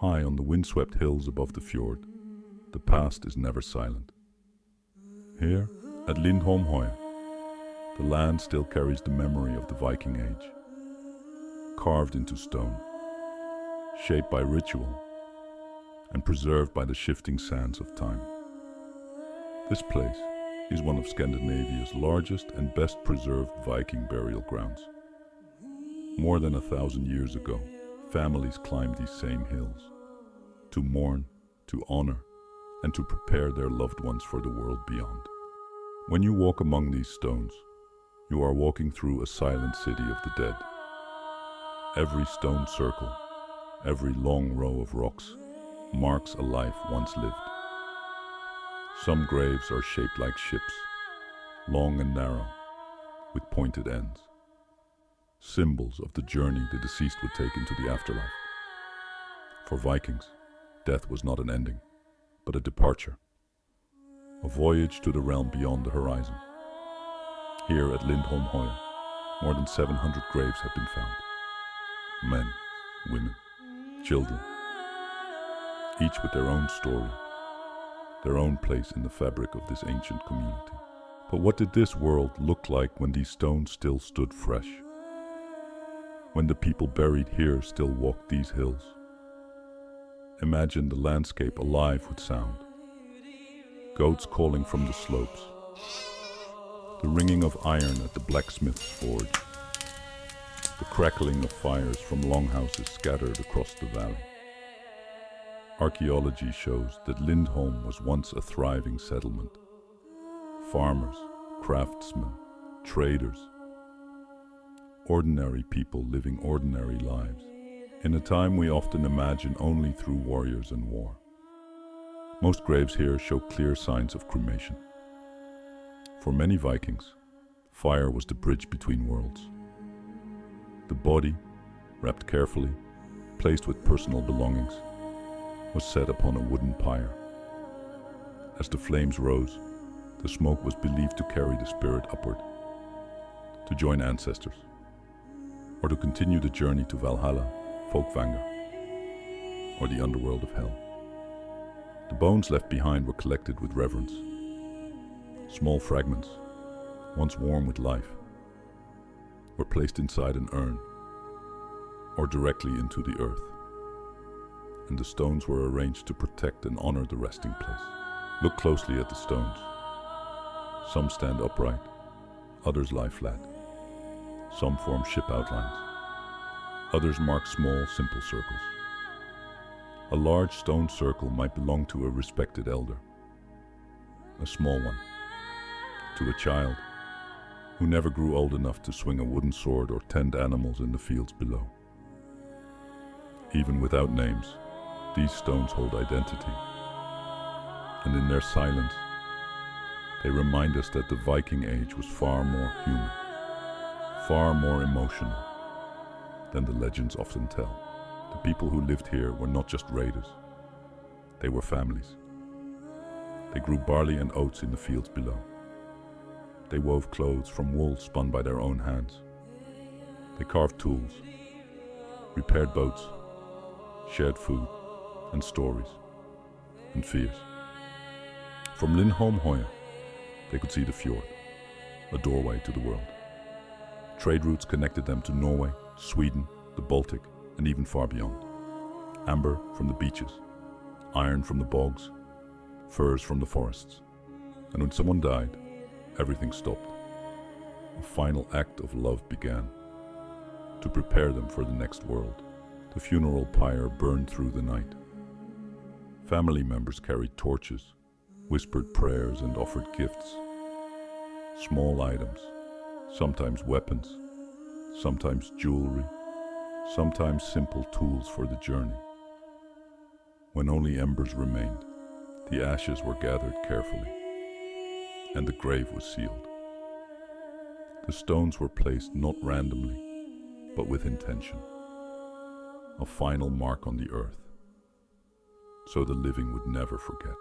High on the windswept hills above the fjord, the past is never silent. Here, at Lindholm Høje, the land still carries the memory of the Viking Age, carved into stone, shaped by ritual, and preserved by the shifting sands of time. This place is one of Scandinavia's largest and best preserved Viking burial grounds. More than 1,000 years ago, families climbed these same hills to mourn, to honor, and to prepare their loved ones for the world beyond. When you walk among these stones, you are walking through a silent city of the dead. Every stone circle, every long row of rocks, marks a life once lived. Some graves are shaped like ships, long and narrow, with pointed ends, symbols of the journey the deceased would take into the afterlife. For Vikings, death was not an ending, but a departure, a voyage to the realm beyond the horizon. Here at Lindholm Høje, more than 700 graves have been found. Men, women, children, each with their own story, their own place in the fabric of this ancient community. But what did this world look like when these stones still stood fresh? When the people buried here still walked these hills? Imagine the landscape alive with sound. Goats calling from the slopes, the ringing of iron at the blacksmith's forge, the crackling of fires from longhouses scattered across the valley. Archaeology shows that Lindholm was once a thriving settlement. Farmers, craftsmen, traders, ordinary people living ordinary lives, in a time we often imagine only through warriors and war. Most graves here show clear signs of cremation. For many Vikings, fire was the bridge between worlds. The body, wrapped carefully, placed with personal belongings, was set upon a wooden pyre. As the flames rose, the smoke was believed to carry the spirit upward, to join ancestors, or to continue the journey to Valhalla, Folkvanger, or the underworld of hell. The bones left behind were collected with reverence. Small fragments, once warm with life, were placed inside an urn or directly into the earth, and the stones were arranged to protect and honor the resting place. Look closely at the stones. Some stand upright, others lie flat. Some form ship outlines. Others mark small, simple circles. A large stone circle might belong to a respected elder. A small one to a child who never grew old enough to swing a wooden sword or tend animals in the fields below. Even without names, these stones hold identity, and in their silence, they remind us that the Viking Age was far more human, far more emotional than the legends often tell. The people who lived here were not just raiders, they were families. They grew barley and oats in the fields below. They wove clothes from wool spun by their own hands. They carved tools, repaired boats, shared food and stories and fears. From Lindholm Høje, they could see the fjord, a doorway to the world. Trade routes connected them to Norway, Sweden, the Baltic, and even far beyond. Amber from the beaches, iron from the bogs, furs from the forests. And when someone died, everything stopped. A final act of love began to prepare them for the next world. The funeral pyre burned through the night. Family members carried torches, whispered prayers, and offered gifts. Small items, sometimes weapons, sometimes jewelry, sometimes simple tools for the journey. When only embers remained, the ashes were gathered carefully, and the grave was sealed. The stones were placed not randomly, but with intention, a final mark on the earth, so the living would never forget.